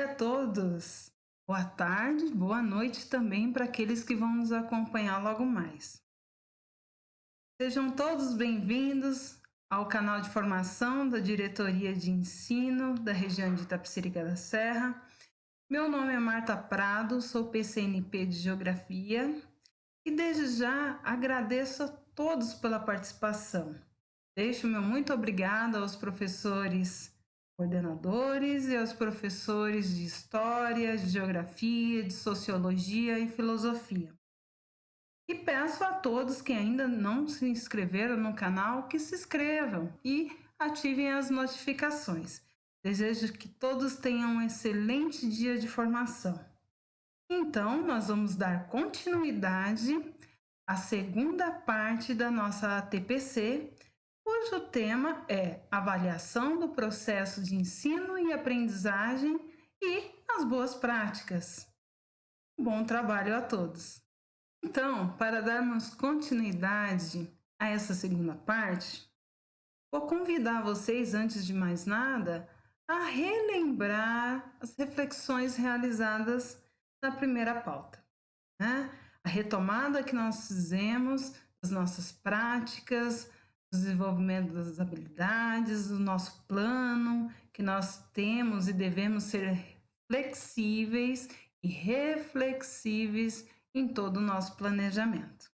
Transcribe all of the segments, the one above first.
a todos! Boa tarde, boa noite também para aqueles que vão nos acompanhar logo mais. Sejam todos bem-vindos ao canal de formação da Diretoria de Ensino da região de Itapecerica da Serra. Meu nome é Marta Prado, sou PCNP de Geografia e desde já agradeço a todos pela participação. Deixo meu muito obrigada aos professores coordenadores e aos professores de História, de Geografia, de Sociologia e Filosofia. E peço a todos que ainda não se inscreveram no canal que se inscrevam e ativem as notificações. Desejo que todos tenham um excelente dia de formação. Então, nós vamos dar continuidade à segunda parte da nossa TPC, cujo tema é avaliação do processo de ensino e aprendizagem e as boas práticas. Bom trabalho a todos! Então, para darmos continuidade a essa segunda parte, vou convidar vocês, antes de mais nada, a relembrar as reflexões realizadas na primeira pauta, né? A retomada que nós fizemos das nossas práticas, desenvolvimento das habilidades, do nosso plano, que nós temos e devemos ser flexíveis e reflexíveis em todo o nosso planejamento.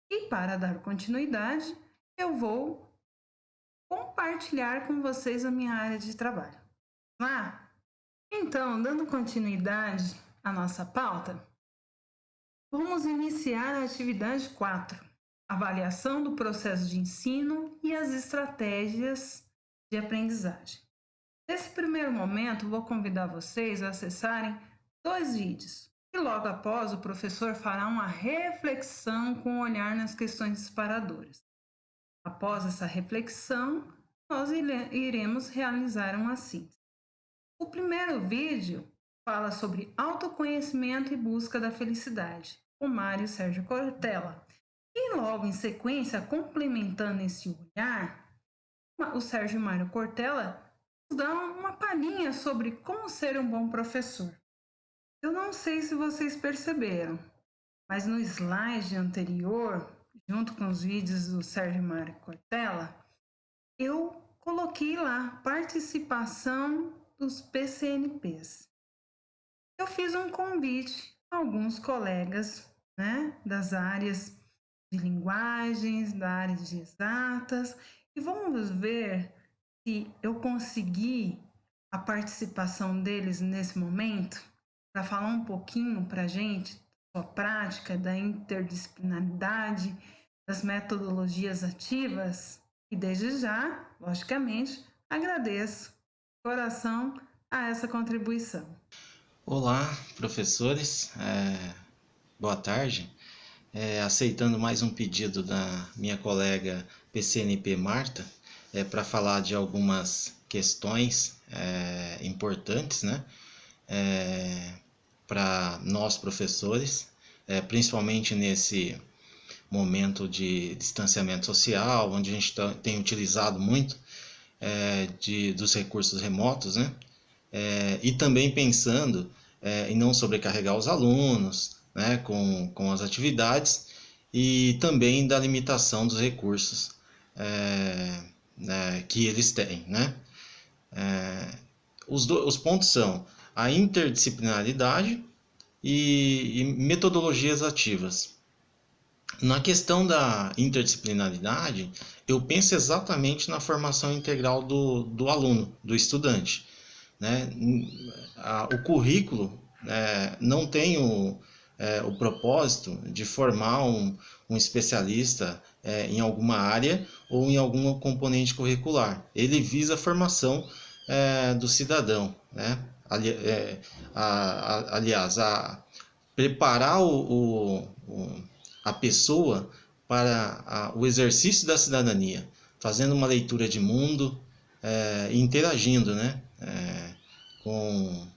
E para dar continuidade, eu vou compartilhar com vocês a minha área de trabalho. Então, dando continuidade à nossa pauta, vamos iniciar a atividade 4. Avaliação do processo de ensino e as estratégias de aprendizagem. Nesse primeiro momento, vou convidar vocês a acessarem 2 vídeos e logo após o professor fará uma reflexão com o olhar nas questões disparadoras. Após essa reflexão, nós iremos realizar uma síntese. O primeiro vídeo fala sobre autoconhecimento e busca da felicidade, com Mário Sérgio Cortella. E logo em sequência, complementando esse olhar, o Sérgio Mário Cortella nos dá uma palhinha sobre como ser um bom professor. Eu não sei se vocês perceberam, mas no slide anterior, junto com os vídeos do Sérgio Mário Cortella, eu coloquei lá participação dos PCNPs. Eu fiz um convite a alguns colegas, né, das áreas de linguagens, da área de exatas, e vamos ver se eu consegui a participação deles nesse momento, para falar um pouquinho para a gente da sua prática, da interdisciplinaridade, das metodologias ativas, e desde já, logicamente, agradeço de coração a essa contribuição. Olá, professores, boa tarde. Aceitando mais um pedido da minha colega PCNP Marta, para falar de algumas questões importantes, né, para nós professores, principalmente nesse momento de distanciamento social, onde a gente tem utilizado muito dos recursos remotos, né, e também pensando em não sobrecarregar os alunos, né, com as atividades, e também da limitação dos recursos que eles têm, né? Os pontos são a interdisciplinaridade e metodologias ativas. Na questão da interdisciplinaridade, eu penso exatamente na formação integral do aluno, do estudante, né? O currículo não tem o propósito de formar um especialista em alguma área ou em algum componente curricular. Ele visa a formação do cidadão, né? Aliás, preparar a pessoa para o exercício da cidadania, fazendo uma leitura de mundo, interagindo, né? Com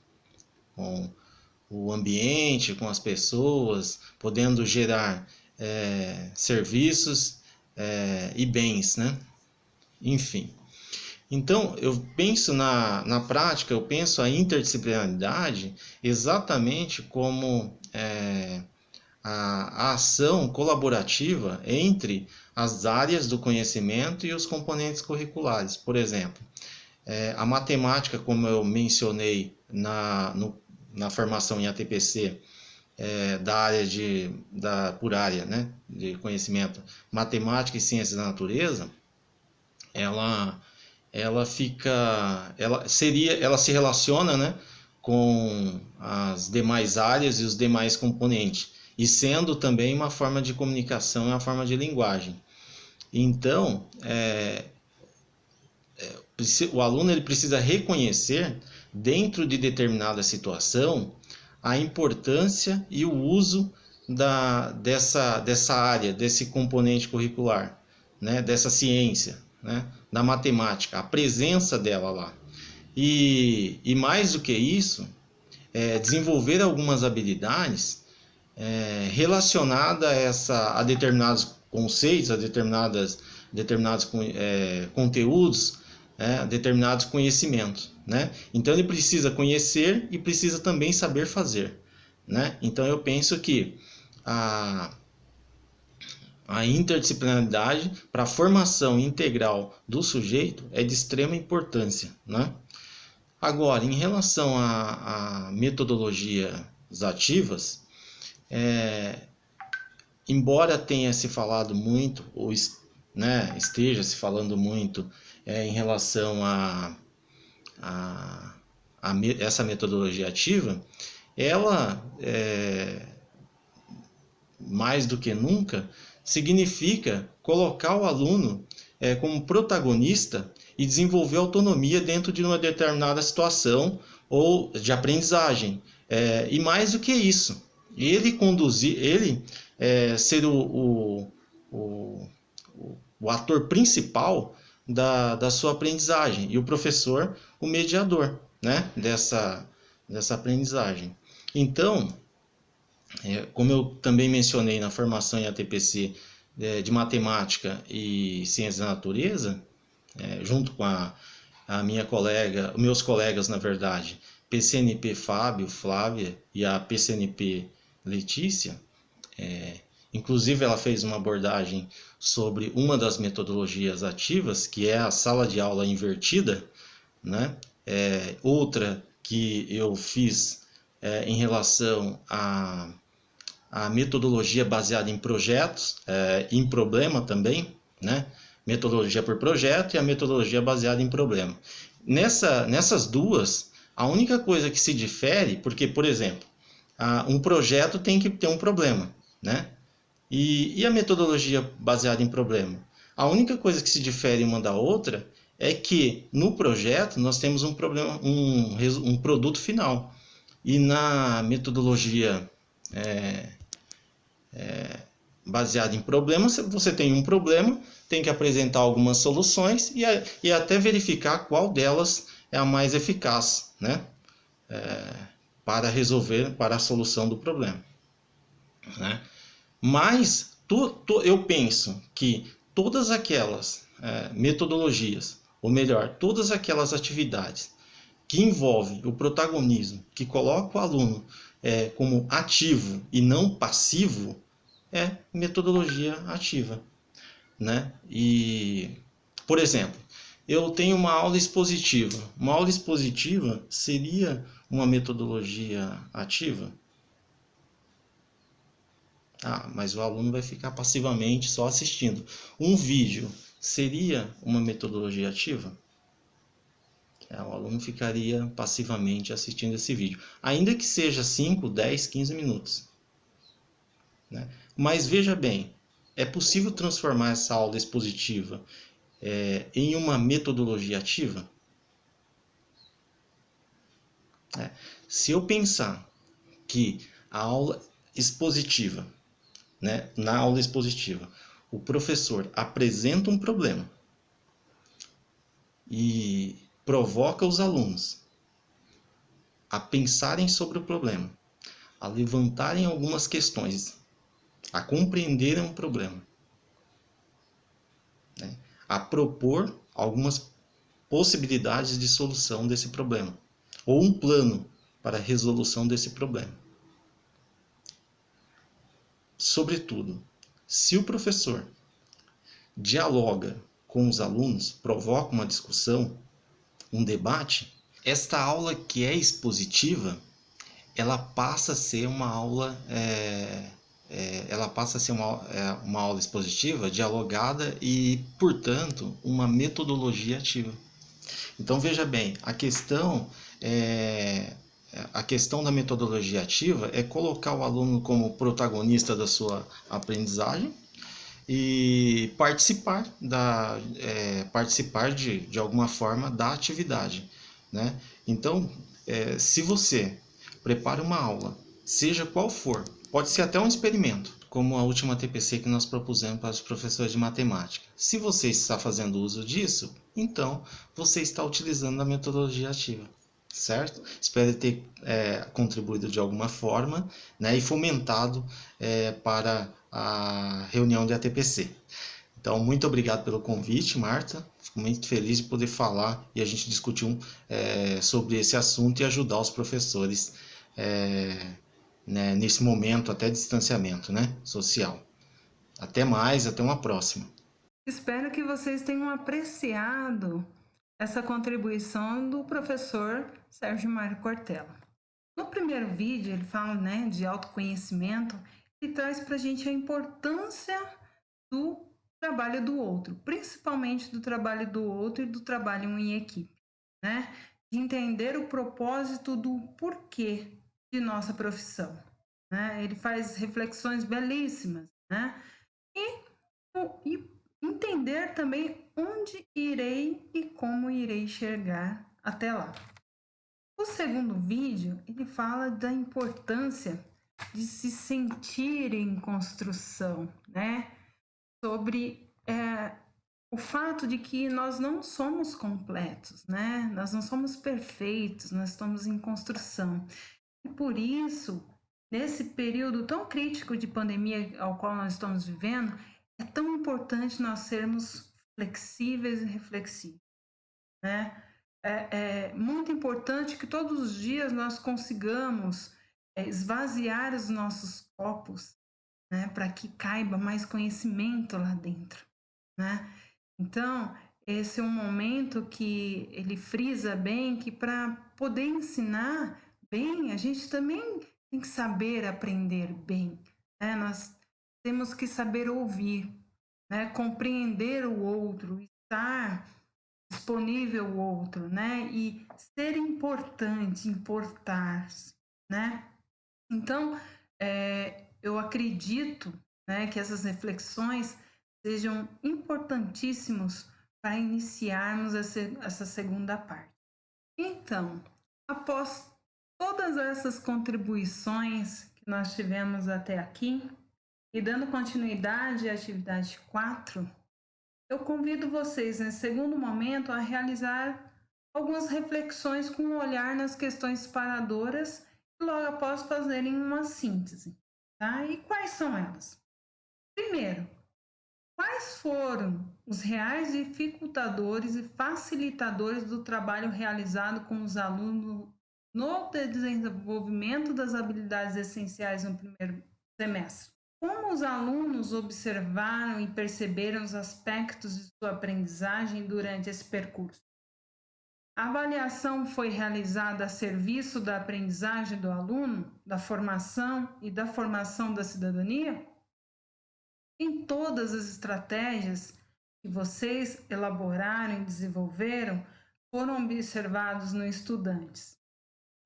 o ambiente, com as pessoas, podendo gerar serviços e bens, né? Enfim. Então, eu penso na prática, eu penso a interdisciplinaridade exatamente como a ação colaborativa entre as áreas do conhecimento e os componentes curriculares. Por exemplo, a matemática, como eu mencionei na formação em ATPC, da área por área, né, de conhecimento, matemática e ciências da natureza, ela se relaciona, né, com as demais áreas e os demais componentes, e sendo também uma forma de comunicação e uma forma de linguagem. Então, o aluno ele precisa reconhecer, dentro de determinada situação, a importância e o uso dessa área, desse componente curricular, né, dessa ciência, né, da matemática, a presença dela lá. E mais do que isso, desenvolver algumas habilidades relacionadas a determinados conceitos, a determinados conteúdos, determinados conhecimentos, né? Então ele precisa conhecer e precisa também saber fazer, né? Então eu penso que a interdisciplinaridade para a formação integral do sujeito é de extrema importância, né? Agora, em relação a metodologias ativas, embora tenha se falado muito, ou esteja se falando muito em relação a essa metodologia ativa, ela, mais do que nunca, significa colocar o aluno como protagonista e desenvolver autonomia dentro de uma determinada situação ou de aprendizagem. E mais do que isso, ele conduzir, ele ser o ator principal da sua aprendizagem e o professor o mediador, né, dessa aprendizagem. Então, como eu também mencionei na formação em ATPC de matemática e ciências da natureza, junto com a minha colega, meus colegas, na verdade, PCNP Fábio, Flávia e a PCNP Letícia, inclusive ela fez uma abordagem sobre uma das metodologias ativas, que é a sala de aula invertida, né? Outra que eu fiz em relação à metodologia baseada em projetos, em problema também, né? Metodologia por projeto e a metodologia baseada em problema. Nessas duas, a única coisa que se difere, porque, por exemplo, um projeto tem que ter um problema, né? E a metodologia baseada em problema? A única coisa que se difere uma da outra é que no projeto nós temos um problema, um produto final. E na metodologia baseada em problemas, você tem um problema, tem que apresentar algumas soluções e até verificar qual delas é a mais eficaz, né? Para a solução do problema, né? Mas eu penso que todas aquelas metodologias, ou melhor, todas aquelas atividades que envolvem o protagonismo, que coloca o aluno como ativo e não passivo, é metodologia ativa, né? E, por exemplo, eu tenho uma aula expositiva. Uma aula expositiva seria uma metodologia ativa? Mas o aluno vai ficar passivamente só assistindo. Um vídeo seria uma metodologia ativa? O aluno ficaria passivamente assistindo esse vídeo, ainda que seja 5, 10, 15 minutos. Né? Mas veja bem, é possível transformar essa aula expositiva em uma metodologia ativa? Se eu pensar que a aula expositiva, né, na aula expositiva, o professor apresenta um problema e provoca os alunos a pensarem sobre o problema, a levantarem algumas questões, a compreenderem um problema, né, a propor algumas possibilidades de solução desse problema, ou um plano para a resolução desse problema. Sobretudo, se o professor dialoga com os alunos, provoca uma discussão, um debate, esta aula que é expositiva, ela passa a ser uma aula uma aula expositiva, dialogada e, portanto, uma metodologia ativa. Então, veja bem, a questão da metodologia ativa é colocar o aluno como protagonista da sua aprendizagem e participar de alguma forma da atividade, né? Então, se você prepara uma aula, seja qual for, pode ser até um experimento, como a última TPC que nós propusemos para os professores de matemática. Se você está fazendo uso disso, então você está utilizando a metodologia ativa, certo? Espero ter contribuído de alguma forma, né, e fomentado para a reunião de ATPC. Então, muito obrigado pelo convite, Marta. Fico muito feliz de poder falar e a gente discutir sobre esse assunto e ajudar os professores né, nesse momento até distanciamento, né, social. Até mais, até uma próxima. Espero que vocês tenham apreciado essa contribuição do professor Sérgio Mário Cortella. No primeiro vídeo, ele fala, né, de autoconhecimento e traz para a gente a importância do trabalho do outro, principalmente do trabalho do outro e do trabalho em equipe, né? De entender o propósito do porquê de nossa profissão, né? Ele faz reflexões belíssimas, né? E entender também onde irei e como irei chegar até lá. O segundo vídeo, ele fala da importância de se sentir em construção, né? Sobre o fato de que nós não somos completos, né? Nós não somos perfeitos, nós estamos em construção. E por isso, nesse período tão crítico de pandemia ao qual nós estamos vivendo, é tão importante nós sermos flexíveis e reflexivos, né? É muito importante que todos os dias nós consigamos esvaziar os nossos copos, né, para que caiba mais conhecimento lá dentro, né? Então, esse é um momento que ele frisa bem que para poder ensinar bem, a gente também tem que saber aprender bem, né? Nós temos que saber ouvir, né? Compreender o outro, estar disponível o outro, né? E ser importante, importar-se, né? Então, eu acredito, né, que essas reflexões sejam importantíssimos para iniciarmos essa segunda parte. Então, após todas essas contribuições que nós tivemos até aqui, e dando continuidade à atividade 4, eu convido vocês, nesse segundo momento, a realizar algumas reflexões com um olhar nas questões separadoras e logo após fazerem uma síntese. Tá? E quais são elas? Primeiro, quais foram os reais dificultadores e facilitadores do trabalho realizado com os alunos no desenvolvimento das habilidades essenciais no primeiro semestre? Como os alunos observaram e perceberam os aspectos de sua aprendizagem durante esse percurso? A avaliação foi realizada a serviço da aprendizagem do aluno, da formação e da formação da cidadania? Em todas as estratégias que vocês elaboraram e desenvolveram, foram observados nos estudantes.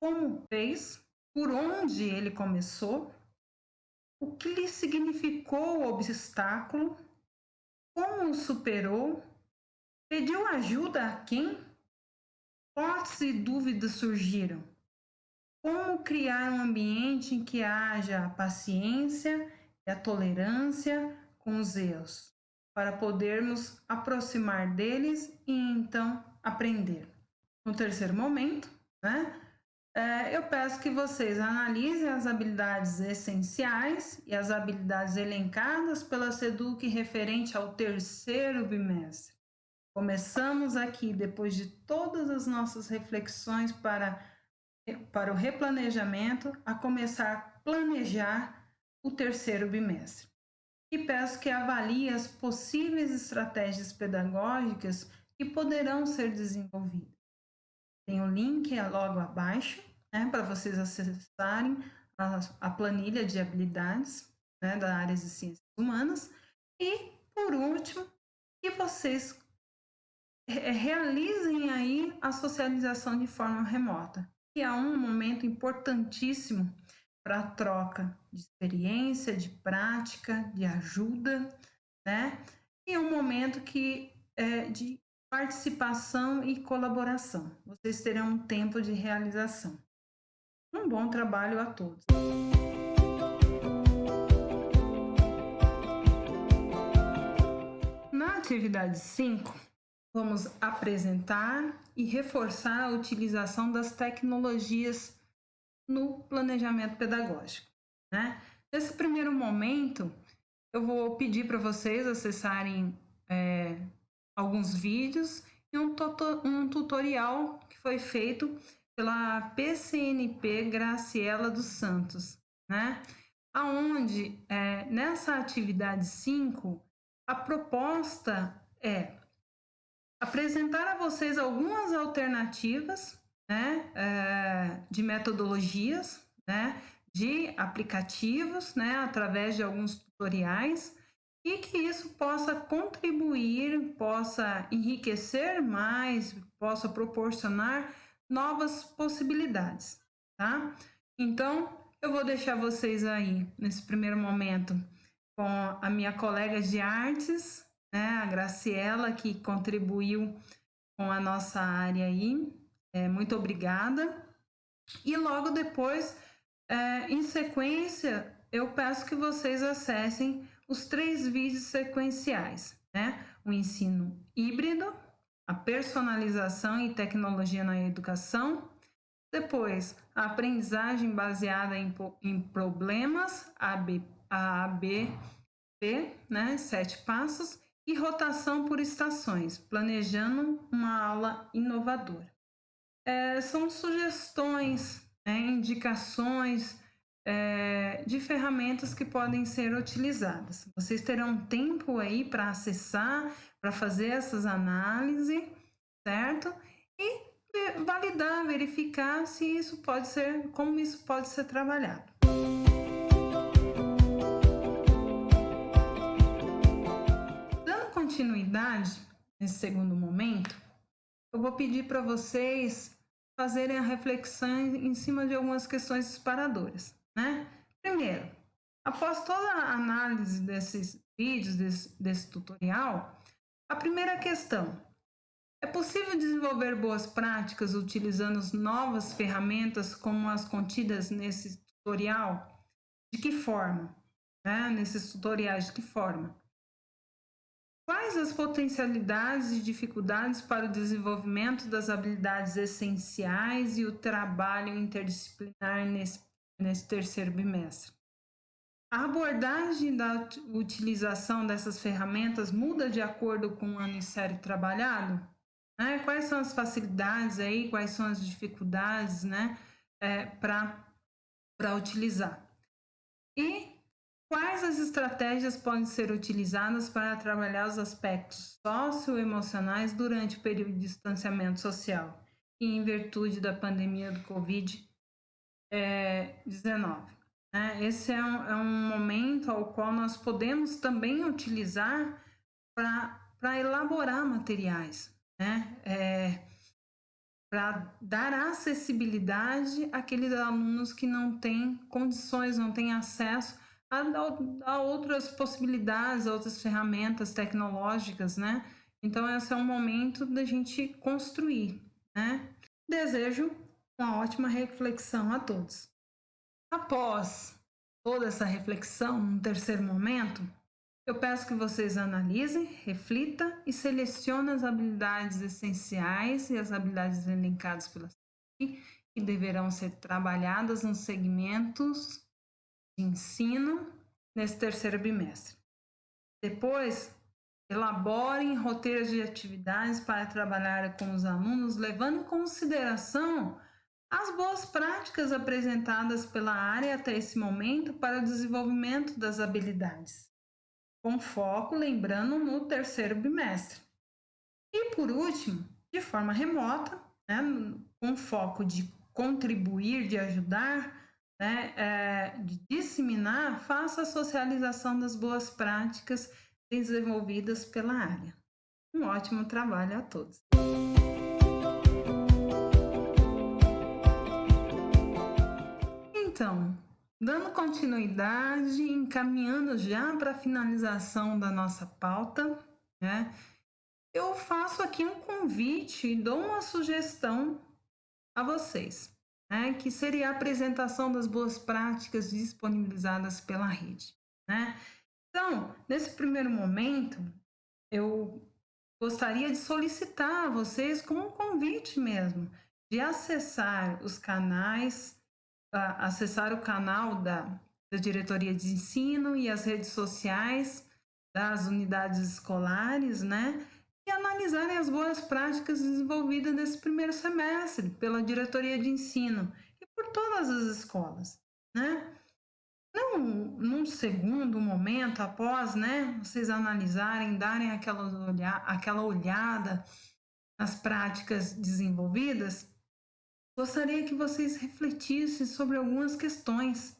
Como fez? Por onde ele começou? O que lhe significou o obstáculo? Como o superou? Pediu ajuda a quem? Hipóteses e dúvidas surgiram. Como criar um ambiente em que haja a paciência e a tolerância com os erros, para podermos aproximar deles e então aprender. No terceiro momento, né? Eu peço que vocês analisem as habilidades essenciais e as habilidades elencadas pela SEDUC referente ao terceiro bimestre. Começamos aqui, depois de todas as nossas reflexões para o replanejamento, a começar a planejar o terceiro bimestre. E peço que avalie as possíveis estratégias pedagógicas que poderão ser desenvolvidas. Tem o link logo abaixo, né, para vocês acessarem a planilha de habilidades, né, da área de ciências humanas. E, por último, que vocês realizem aí a socialização de forma remota, que é um momento importantíssimo para a troca de experiência, de prática, de ajuda, né? E um momento que de participação e colaboração. Vocês terão um tempo de realização. Um bom trabalho a todos. Na atividade 5, vamos apresentar e reforçar a utilização das tecnologias no planejamento pedagógico, né? Nesse primeiro momento, eu vou pedir para vocês acessarem alguns vídeos e um tutorial que foi feito pela PCNP Graciela dos Santos, né? Aonde, nessa atividade 5, a proposta é apresentar a vocês algumas alternativas, né, de metodologias, né, de aplicativos, né, através de alguns tutoriais, e que isso possa contribuir, possa enriquecer mais, possa proporcionar novas possibilidades, tá? Então, eu vou deixar vocês aí, nesse primeiro momento, com a minha colega de artes, né, a Graciela, que contribuiu com a nossa área aí. Muito obrigada. E logo depois, em sequência, eu peço que vocês acessem os 3 vídeos sequenciais, né? O ensino híbrido, a personalização e tecnologia na educação, depois a aprendizagem baseada em problemas, a ABP, né? 7 passos, e rotação por estações, planejando uma aula inovadora. São sugestões, indicações de ferramentas que podem ser utilizadas. Vocês terão tempo aí para acessar, para fazer essas análises, certo? E validar, verificar se isso pode ser, como isso pode ser trabalhado. Dando continuidade nesse segundo momento, eu vou pedir para vocês fazerem a reflexão em cima de algumas questões disparadoras, né? Primeiro, após toda a análise desses vídeos, desse tutorial, a primeira questão: é possível desenvolver boas práticas utilizando novas ferramentas como as contidas nesse tutorial? De que forma? Nesses tutoriais, de que forma? Quais as potencialidades e dificuldades para o desenvolvimento das habilidades essenciais e o trabalho interdisciplinar nesse terceiro bimestre? A abordagem da utilização dessas ferramentas muda de acordo com o ano e série trabalhado? Quais são as facilidades aí, quais são as dificuldades, para utilizar? E quais as estratégias podem ser utilizadas para trabalhar os aspectos socioemocionais durante o período de distanciamento social e em virtude da pandemia do Covid-19? Esse é um momento ao qual nós podemos também utilizar para elaborar materiais, para dar acessibilidade àqueles alunos que não têm condições, não têm acesso a outras possibilidades, a outras ferramentas tecnológicas, né? Então, esse é um momento da gente construir, né? Desejo uma ótima reflexão a todos. Após toda essa reflexão, no terceiro momento, eu peço que vocês analisem, reflitam e selecionem as habilidades essenciais e as habilidades elencadas pela SEC que deverão ser trabalhadas nos segmentos de ensino nesse terceiro bimestre. Depois, Elaborem roteiros de atividades para trabalhar com os alunos, levando em consideração as boas práticas apresentadas pela área até esse momento para o desenvolvimento das habilidades, com foco, lembrando, no terceiro bimestre. E por último, de forma remota, né, com foco de contribuir, de ajudar, né, de disseminar, faça a socialização das boas práticas desenvolvidas pela área. Um ótimo trabalho a todos. Então, dando continuidade, encaminhando já para a finalização da nossa pauta, né? Eu faço aqui um convite e dou uma sugestão a vocês, né? Que seria a apresentação das boas práticas disponibilizadas pela rede, né? Então, nesse primeiro momento, eu gostaria de solicitar a vocês como um convite mesmo, de acessar os canais, acessar o canal da Diretoria de Ensino e as redes sociais das unidades escolares, né? E analisarem as boas práticas desenvolvidas nesse primeiro semestre pela Diretoria de Ensino e por todas as escolas, né? Não, num segundo momento, após, né, vocês analisarem, darem aquela olhada nas práticas desenvolvidas, gostaria que vocês refletissem sobre algumas questões.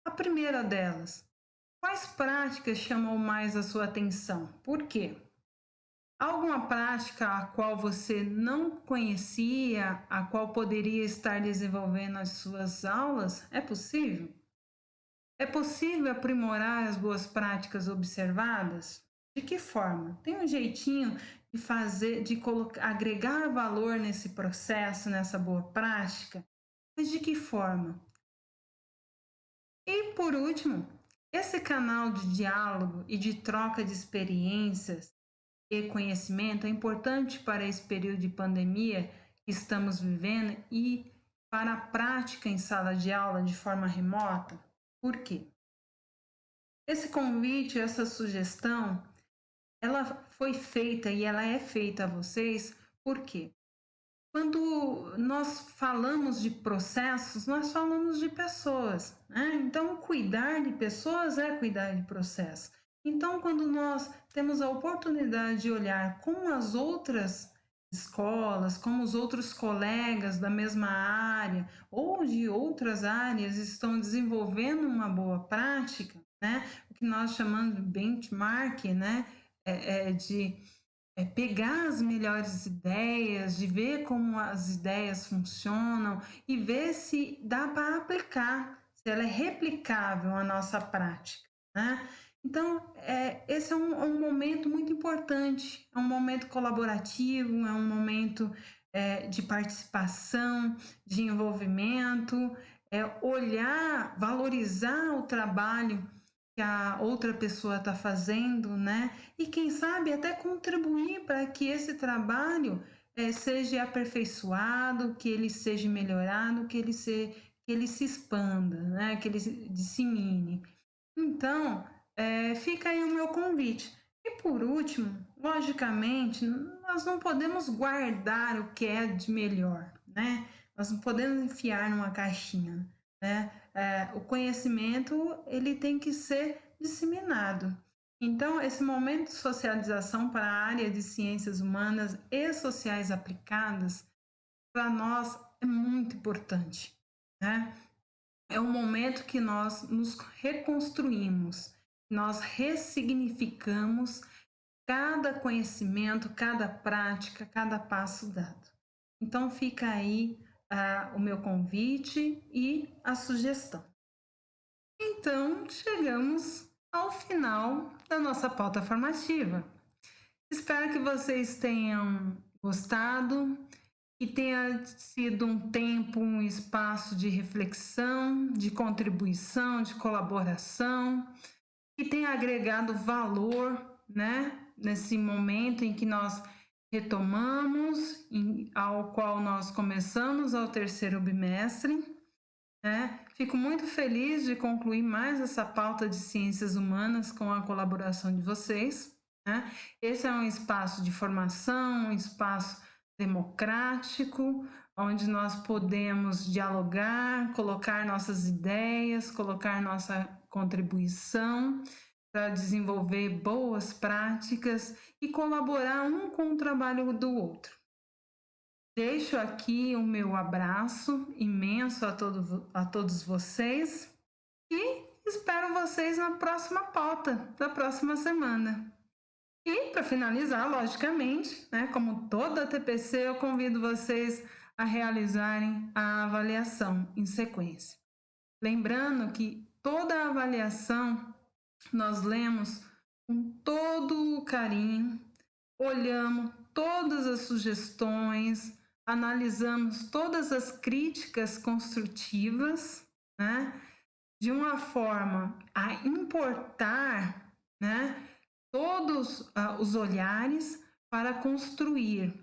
A primeira delas, quais práticas chamam mais a sua atenção? Por quê? Alguma prática a qual você não conhecia, a qual poderia estar desenvolvendo as suas aulas? É possível? É possível aprimorar as boas práticas observadas? De que forma? Tem um jeitinho de fazer, de agregar valor nesse processo, nessa boa prática? Mas de que forma? E por último, esse canal de diálogo e de troca de experiências e conhecimento é importante para esse período de pandemia que estamos vivendo e para a prática em sala de aula de forma remota? Por quê? Esse convite, essa sugestão, ela foi feita e ela é feita a vocês, por quê? Quando nós falamos de processos, nós falamos de pessoas, né? Então, cuidar de pessoas é cuidar de processo. Então, quando nós temos a oportunidade de olhar como as outras escolas, como os outros colegas da mesma área ou de outras áreas estão desenvolvendo uma boa prática, né? O que nós chamamos de benchmark, né? De pegar as melhores ideias, de ver como as ideias funcionam e ver se dá para aplicar, se ela é replicável à nossa prática, né? Então, esse é um momento muito importante, é um momento colaborativo, é um momento de participação, de envolvimento, olhar, valorizar o trabalho que a outra pessoa está fazendo, né? E quem sabe até contribuir para que esse trabalho seja aperfeiçoado, que ele seja melhorado, que ele se expanda, né? Que ele se dissemine. Então, fica aí o meu convite. E por último, logicamente, nós não podemos guardar o que é de melhor, né? Nós não podemos enfiar numa caixinha, né? O conhecimento ele tem que ser disseminado. Então, esse momento de socialização para a área de ciências humanas e sociais aplicadas, para nós é muito importante, né? É um momento que nós nos reconstruímos, nós ressignificamos cada conhecimento, cada prática, cada passo dado. Então fica aí o meu convite e a sugestão. Então chegamos ao final da nossa pauta formativa. Espero que vocês tenham gostado e tenha sido um tempo, um espaço de reflexão, de contribuição, de colaboração, que tenha agregado valor, né, nesse momento em que nós retomamos, ao qual nós começamos ao terceiro bimestre, né? Fico muito feliz de concluir mais essa pauta de ciências humanas com a colaboração de vocês, né? Esse é um espaço de formação, um espaço democrático, onde nós podemos dialogar, colocar nossas ideias, colocar nossa contribuição para desenvolver boas práticas e colaborar um com o trabalho do outro. Deixo aqui o meu abraço imenso a todos vocês e espero vocês na próxima pauta da próxima semana. E para finalizar, logicamente, né, como toda a TPC, eu convido vocês a realizarem a avaliação em sequência. Lembrando que toda a avaliação nós lemos com todo o carinho, olhamos todas as sugestões, analisamos todas as críticas construtivas, né, de uma forma a importar, né, todos os olhares para construir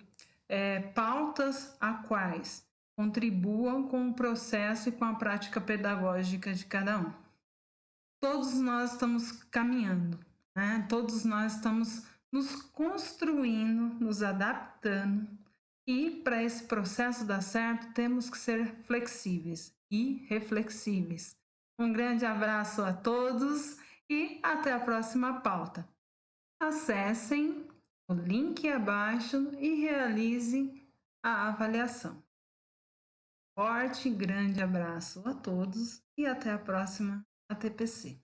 pautas a quais contribuam com o processo e com a prática pedagógica de cada um. Todos nós estamos caminhando, né? Todos nós estamos nos construindo, nos adaptando, e para esse processo dar certo, temos que ser flexíveis e reflexíveis. Um grande abraço a todos e até a próxima pauta. Acessem o link abaixo e realize a avaliação. Forte e grande abraço a todos e até a próxima ATPC.